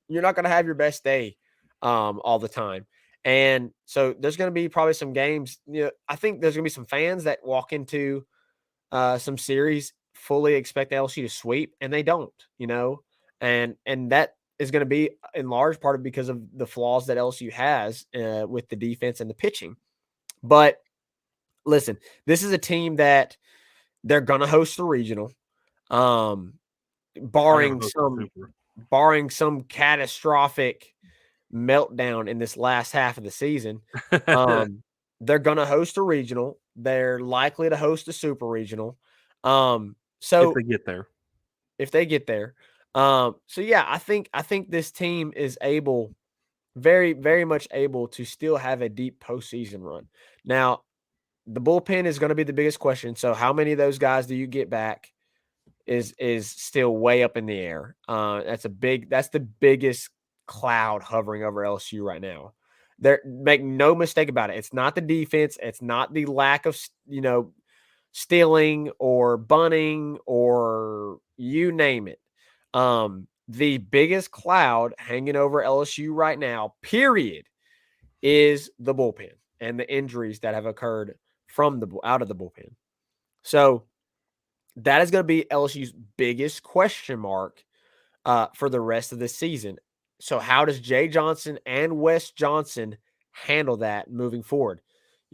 you're not going to have your best day all the time. And so there's going to be probably some games. I think there's going to be some fans that walk into some series fully expect LSU to sweep, and they don't, and that is going to be in large part because of the flaws that LSU has with the defense and the pitching. But listen, this is a team that they're going to host the regional, barring some catastrophic meltdown in this last half of the season. They're going to host a regional. They're likely to host a super regional. So if they get there. So yeah, I think this team is able, very, very much able to still have a deep postseason run. Now, the bullpen is going to be the biggest question. So how many of those guys do you get back is still way up in the air. That's the biggest cloud hovering over LSU right now. Make no mistake about it. It's not the defense. It's not the lack of, stealing or bunting or you name it. The biggest cloud hanging over LSU right now, period, is the bullpen and the injuries that have occurred out of the bullpen. So that is going to be LSU's biggest question mark for the rest of the season. So how does Jay Johnson and Wes Johnson handle that moving forward?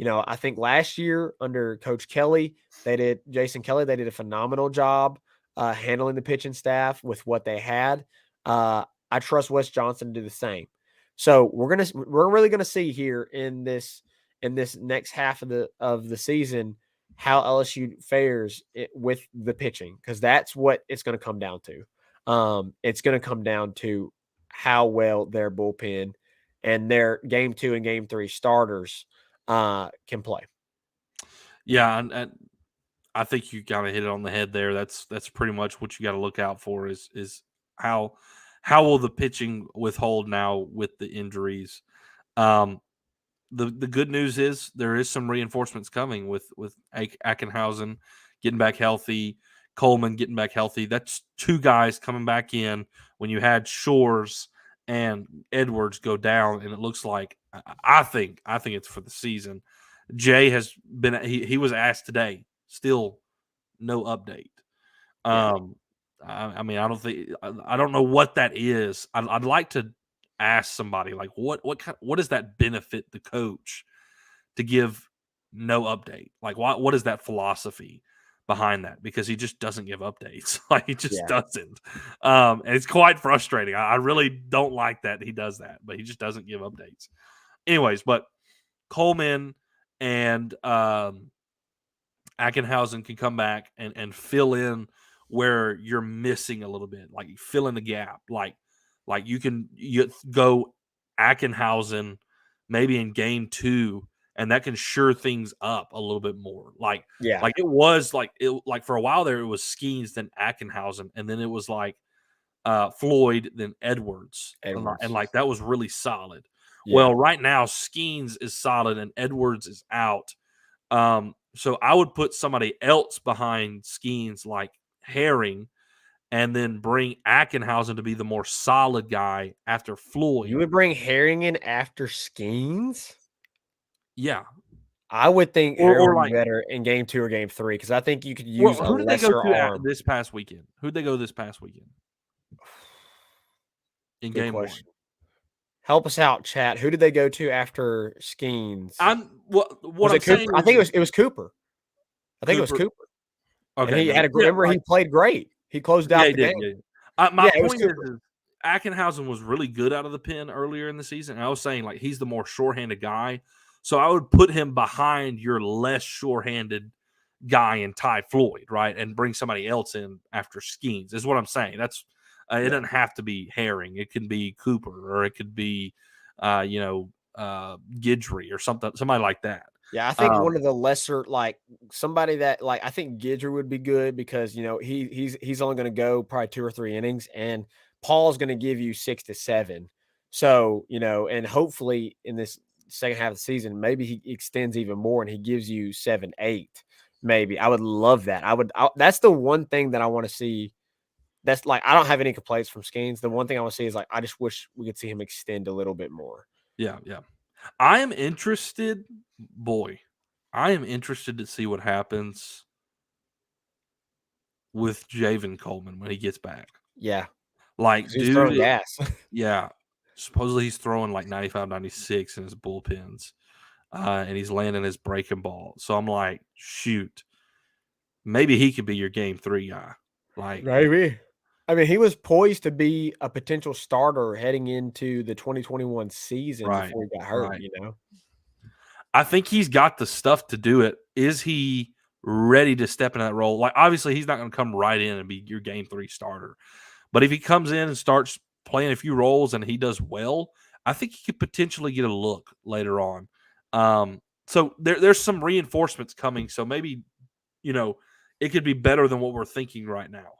I think last year under Coach Jason Kelly, they did a phenomenal job handling the pitching staff with what they had. I trust Wes Johnson to do the same. So we're really gonna see here in this next half of the season how LSU fares with the pitching, because that's what it's going to come down to. It's going to come down to how well their bullpen and their Game 2 and Game 3 starters can play. Yeah, and I think you kind of hit it on the head there. That's pretty much what you got to look out for is how will the pitching withhold now with the injuries. The good news is there is some reinforcements coming with Ackenhausen getting back healthy, Coleman getting back healthy. That's 2 guys coming back in when you had Shores and Edwards go down, and it looks like I think it's for the season. Jay has been he was asked today, still no update. I mean, I don't know what that is. I'd like to ask somebody like what does that benefit the coach to give no update. Like, what is that philosophy behind that? Because he just doesn't give updates. Like, he just doesn't. And it's quite frustrating. I really don't like that he does that, but he just doesn't give updates. Anyways, but Coleman and Ackenhausen can come back and fill in where you're missing a little bit, like fill in the gap. Like you go Ackenhausen maybe in game 2, and that can sure things up a little bit more. Like it was like for a while there, it was Skeens, then Ackenhausen, and then it was like Floyd, then Edwards. And like that was really solid. Yeah. Well, right now Skeens is solid and Edwards is out. So I would put somebody else behind Skeens, like Herring, and then bring Ackenhausen to be the more solid guy after Floyd. You would bring Herring in after Skeens? Yeah. I would think Herring would be better in game 2 or game 3 because I think you could use a lesser arm. This past weekend? Who'd they go this past weekend? In game 1. Help us out, chat. Who did they go to after Skeens? What I'm saying, I think it was Cooper. I think it was Cooper. Okay, and he had a great. Remember, he played great. He closed out the game. Yeah. My point is, Ackenhausen was really good out of the pen earlier in the season. And I was saying, like, he's the more sure-handed guy. So I would put him behind your less sure-handed guy in Ty Floyd, right? And bring somebody else in after Skeens, is what I'm saying. That's it doesn't have to be Herring. It can be Cooper, or it could be, Guidry or somebody like that. Yeah, I think one of the lesser, like somebody that, like, I think Guidry would be good because he's only going to go probably 2 or 3 innings, and Paul's going to give you 6 to 7. So and hopefully in this second half of the season, maybe he extends even more and he gives you 7, 8. Maybe I would love that. That's the one thing that I want to see. That's like, I don't have any complaints from Skeens. The one thing I want to see is, like, I just wish we could see him extend a little bit more. Yeah. I am interested to see what happens with Javen Coleman when he gets back. Yeah. Like, he's throwing gas. Yeah. Supposedly he's throwing like 95, 96 in his bullpens. And he's landing his breaking ball. So I'm like, shoot, maybe he could be your game 3 guy. Like, maybe. I mean, he was poised to be a potential starter heading into the 2021 season before he got hurt, I think he's got the stuff to do it. Is he ready to step in that role? Like, obviously, he's not going to come right in and be your game 3 starter. But if he comes in and starts playing a few roles and he does well, I think he could potentially get a look later on. So there's some reinforcements coming. So maybe, it could be better than what we're thinking right now.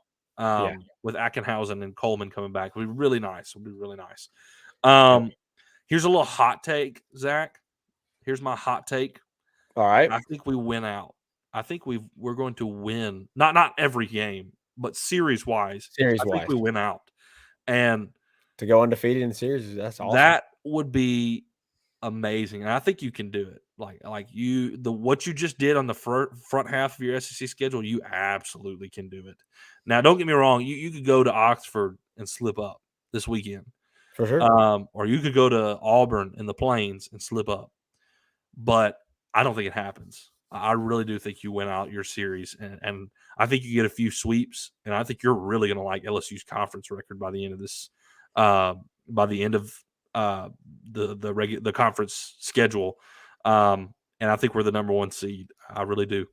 With Ackenhausen and Coleman coming back. It'll be really nice. Here's a little hot take, Zach. Here's my hot take. All right. I think we win out. I think we're going to win. Not every game, but series-wise. I think we win out. And to go undefeated in the series, that's awesome. That would be amazing. And I think you can do it. What you just did on the front half of your SEC schedule, you absolutely can do it. Now, don't get me wrong. You could go to Oxford and slip up this weekend. For sure. Or you could go to Auburn in the Plains and slip up. But I don't think it happens. I really do think you win out your series. And I think you get a few sweeps. And I think you're really going to like LSU's conference record by the end of this, by the end of the conference schedule. And I think we're the number 1 seed. I really do.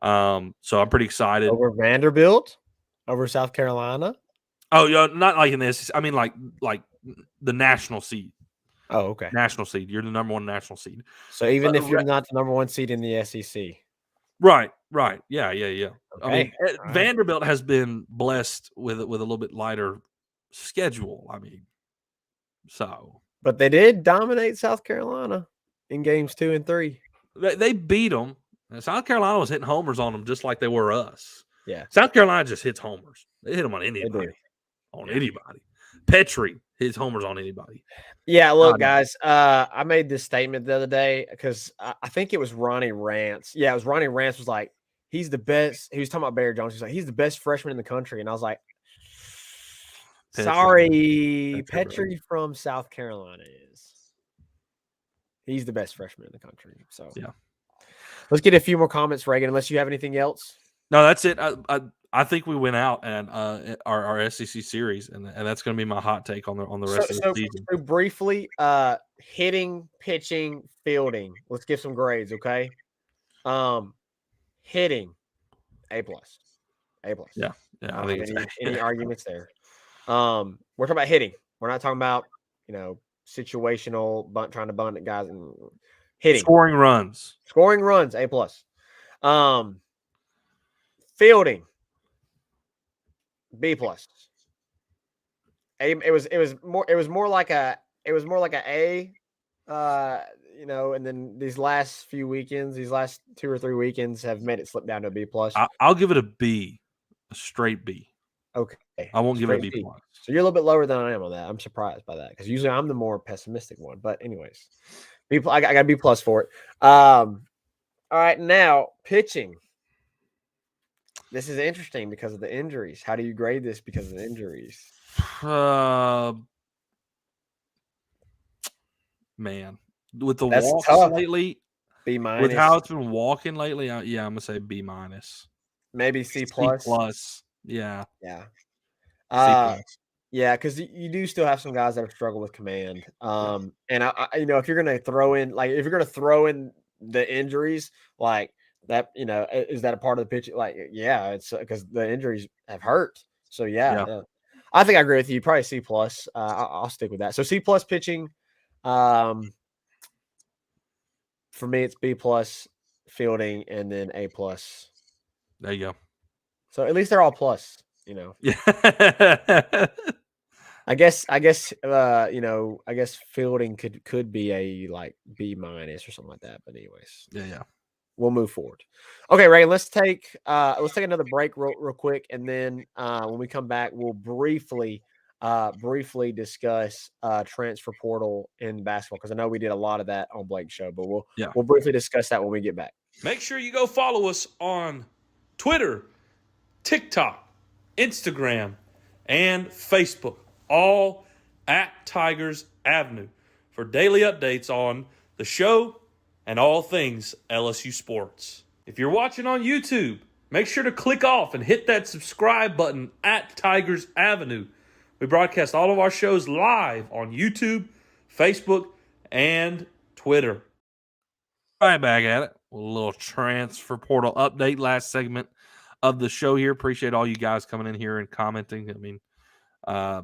So I'm pretty excited. Over Vanderbilt? Over South Carolina? Oh, yeah, not like in this. I mean, like the national seed. Oh, okay. National seed. You're the number 1 national seed. So even if you're not the number 1 seed in the SEC. Right. Yeah. Okay. I mean, Vanderbilt has been blessed with a little bit lighter schedule. I mean, so. But they did dominate South Carolina in games 2 and 3. They beat them. South Carolina was hitting homers on them just like they were us. Yeah. South Carolina just hits homers. They hit them on anybody. Anybody. Petrie hits homers on anybody. Yeah, look, guys, I made this statement the other day because I think it was Ronnie Rance. Yeah, it was Ronnie Rance was like, he's the best. He was talking about Barry Jones. He's like, he's the best freshman in the country. And I was like, sorry, Petrie from South Carolina is. He's the best freshman in the country. So Yeah. Let's get a few more comments, Reagan, unless you have anything else. No, that's it. I think we went out and our SEC series, and that's going to be my hot take on the rest of the season. So briefly, hitting, pitching, fielding. Let's give some grades, okay? Hitting, A+. Yeah. I don't have any arguments there. We're talking about hitting. We're not talking about situational trying to bunt at guys and hitting. Scoring runs, A+. Fielding, B+. It was more like a A, and then these last few weekends, these last 2 or 3 weekends have made it slip down to a B+. I'll give it a B, a straight B. Okay. I won't give it a B+. So you're a little bit lower than I am on that. I'm surprised by that because usually I'm the more pessimistic one. But anyways, I got a B+ for it. All right, now pitching. This is interesting because of the injuries. How do you grade this because of the injuries? Man, with the That's walks tough. lately, B-. With how it's been walking lately, I'm gonna say B-. Maybe C+. Yeah. Yeah. Yeah, because you do still have some guys that have struggled with command. And if you're gonna throw in the injuries, like that, is that a part of the pitch? Like, yeah, it's because the injuries have hurt. So yeah. I think I agree with you. Probably C+. I'll stick with that. So C+ pitching. For me, it's B+ fielding, and then A+. There you go. So at least they're all plus. Yeah. I guess fielding could be a like B- or something like that. But anyways, yeah. We'll move forward. Okay, Ray, let's take another break real quick, and then when we come back, we'll briefly discuss transfer portal in basketball because I know we did a lot of that on Blake's show, but we'll briefly discuss that when we get back. Make sure you go follow us on Twitter, TikTok, Instagram, and Facebook, all at Tigers Avenue, for daily updates on the show and all things LSU sports. If you're watching on YouTube, make sure to click off and hit that subscribe button at Tigers Avenue. We broadcast all of our shows live on YouTube, Facebook, and Twitter. Right back at it. A little transfer portal update, last segment of the show here. Appreciate all you guys coming in here and commenting. I mean,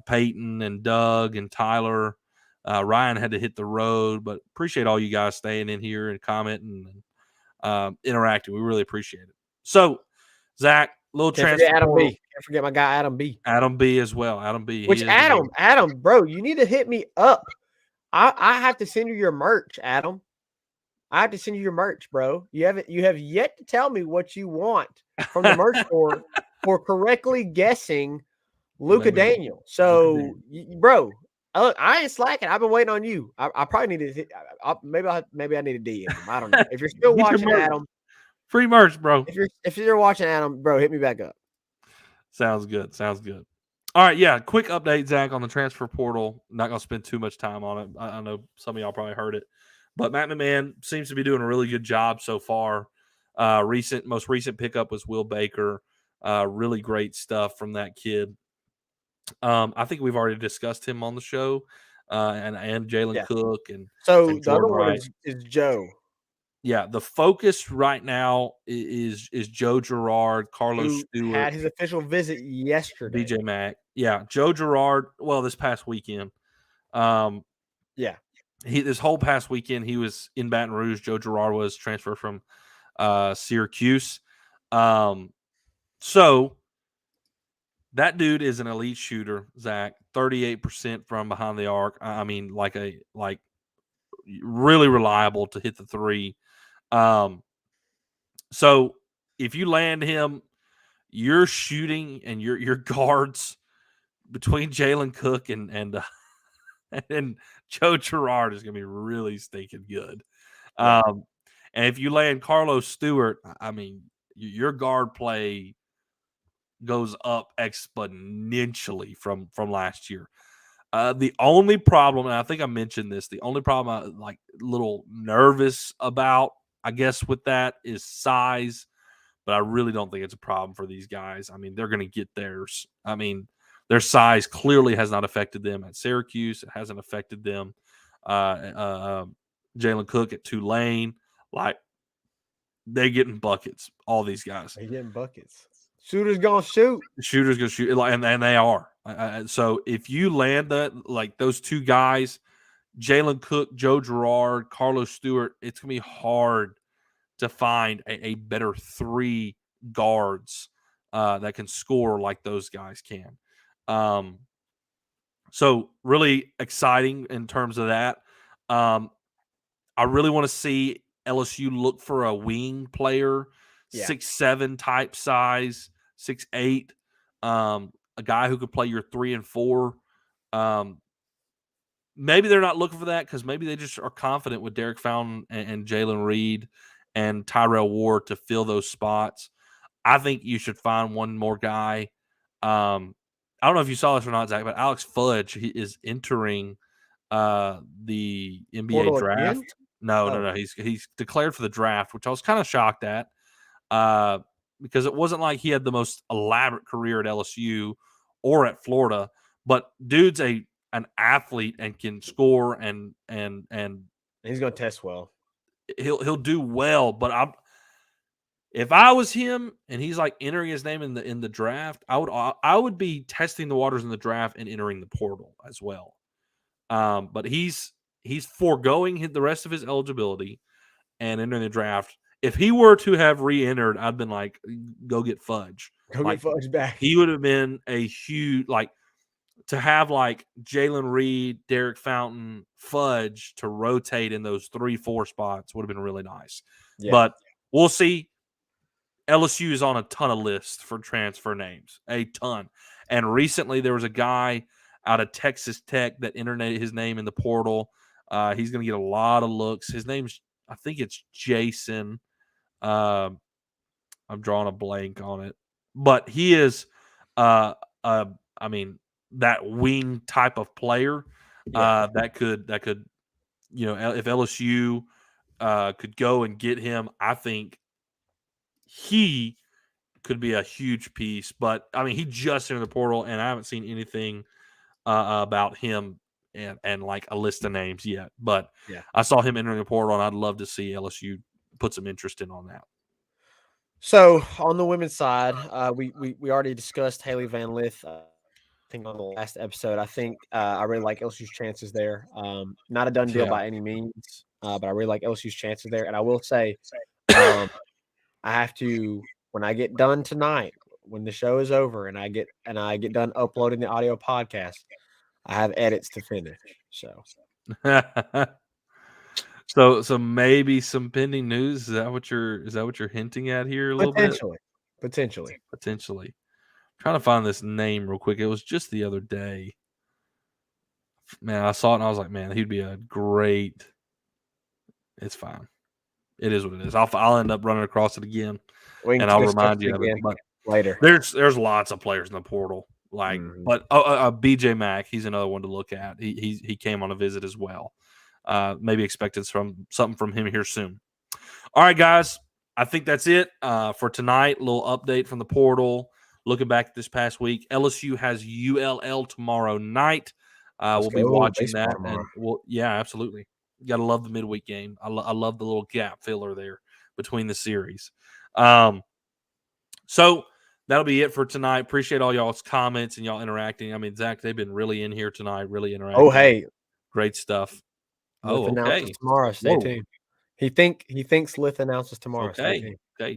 Peyton and Doug and Tyler. Ryan had to hit the road, but appreciate all you guys staying in here and commenting and interacting. We really appreciate it. So, Zach, little transfer. Adam B. Can't forget my guy Adam B. Adam B as well. Adam B. Which Adam, bro, you need to hit me up. I have to send you your merch, Adam. I have to send you your merch, bro. You have yet to tell me what you want from the merch store for correctly guessing Luka Daniel. So, bro, I ain't slacking. I've been waiting on you. I probably need to. Maybe I need to DM him. I don't know. If you're still watching, Adam, free merch, bro. If you're watching, Adam, bro, hit me back up. Sounds good. All right, yeah. Quick update, Zach, on the transfer portal. Not gonna spend too much time on it. I know some of y'all probably heard it, but Matt McMahon seems to be doing a really good job so far. Most recent pickup was Will Baker. Really great stuff from that kid. I think we've already discussed him on the show, and Jalen Cook and the other one is Joe. Yeah, the focus right now is Joe Girard, Carlos Stewart had his official visit yesterday. BJ Mack, yeah, Joe Girard. Well, this past weekend, this whole past weekend he was in Baton Rouge. Joe Girard was transferred from Syracuse, so. That dude is an elite shooter, Zach. 38% from behind the arc. I mean, like really reliable to hit the three. So if you land him, your shooting and your guards between Jalen Cook and Joe Girard is going to be really stinking good. And if you land Carlos Stewart, I mean, your guard play goes up exponentially from last year. The only problem, and I think I mentioned this, the only problem I like little nervous about, I guess, with that is size. But I really don't think it's a problem for these guys. I mean, they're going to get theirs. I mean, their size clearly has not affected them at Syracuse. It hasn't affected them. Jalen Cook at Tulane, like they getting buckets. All these guys, They getting buckets. Shooters gonna shoot. the shooters gonna shoot, and they are. So if you land that, like those two guys, Jalen Cook, Joe Girard, Carlos Stewart, it's gonna be hard to find a better three guards that can score like those guys can. So really exciting in terms of that. I really want to see LSU look for a wing player, 6'7" type size, 6'8", a guy who could play your 3 and 4. Maybe they're not looking for that because maybe they just are confident with Derek Fountain and Jalen Reed and Tyrell Ward to fill those spots. I think you should find one more guy. I don't know if you saw this or not, Zach, but Alex Fudge is entering the NBA Portal draft. again? No. He's declared for the draft, which I was kind of shocked at because it wasn't like he had the most elaborate career at LSU or at Florida. But dude's an athlete and can score and he's gonna test well. He'll do well, but if I was him and he's like entering his name in the draft, I would be testing the waters in the draft and entering the portal as well. But he's foregoing the rest of his eligibility and entering the draft. If he were to have re-entered, I'd been like, go get Fudge. Get Fudge back. He would have been a huge to have like Jalen Reed, Derek Fountain, Fudge to rotate in those 3-4 spots would have been really nice. Yeah. But we'll see. LSU is on a ton of lists for transfer names, a ton. And recently there was a guy out of Texas Tech that entered his name in the portal. He's going to get a lot of looks. His name's, I think it's Jason. I'm drawing a blank on it. But he is, I mean, that wing type of player that could if LSU could go and get him, I think he could be a huge piece. But I mean, he just entered the portal, and I haven't seen anything about him and like a list of names yet. But I saw him entering the portal, and I'd love to see LSU put some interest in on that. So on the women's side, we already discussed Haley Van Lith. I think on the last episode, I think I really like LSU's chances there. Not a done deal by any means, but I really like LSU's chances there. And I will say, I have to, when I get done tonight, when the show is over, and I get done uploading the audio podcast, I have edits to finish. So maybe some pending news. Is that what you're hinting at here a little bit? Potentially. I'm trying to find this name real quick. It was just the other day. Man, I saw it and I was like, man, he'd be a great. It's fine. It is what it is. I'll end up running across it again, and I'll remind you of it. But later, there's lots of players in the portal. But BJ Mack, he's another one to look at. He came on a visit as well. Maybe expected something from him here soon. All right, guys. I think that's it for tonight. A little update from the portal. Looking back at this past week, LSU has ULL tomorrow night. We'll be watching that. And absolutely. You got to love the midweek game. I love the little gap filler there between the series. So that'll be it for tonight. Appreciate all y'all's comments and y'all interacting. I mean, Zach, they've been really in here tonight, really interacting. Oh, hey. Great stuff. Lith announces tomorrow. Stay tuned. He thinks Lith announces tomorrow. Okay.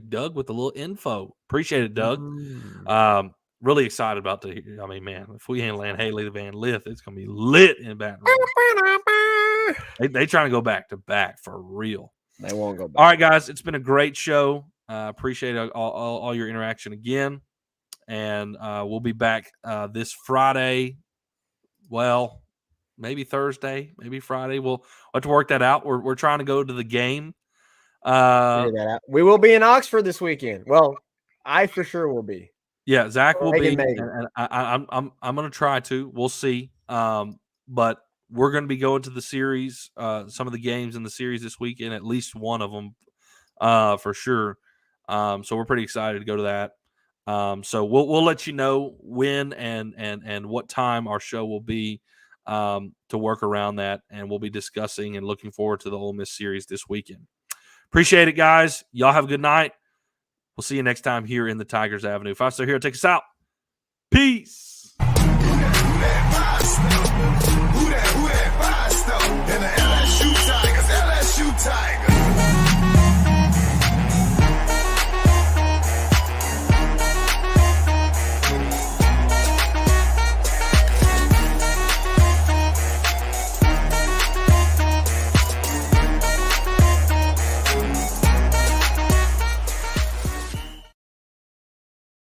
Doug with a little info. Appreciate it, Doug. Really excited about if we ain't land Haley Van Lith, it's gonna be lit in Baton Rouge. They trying to go back to back for real. They won't go back. All right, guys, it's been a great show. Appreciate all your interaction again, and we'll be back this Friday. Well, maybe Thursday, maybe Friday. We'll have to work that out. We're trying to go to the game. We will be in Oxford this weekend. Well, I for sure will be. Yeah, Zach will be, and I'm going to try to. We'll see. but we're going to be going to the series, some of the games in the series this weekend, at least one of them for sure. So we're pretty excited to go to that. So we'll let you know when and what time our show will be to work around that, and we'll be discussing and looking forward to the Ole Miss series this weekend. Appreciate it, guys. Y'all have a good night. We'll see you next time here in the Tigers Avenue. 5-Star Hero, take us out. Peace. Who that 5-star? In the LSU Tigers, LSU Tigers.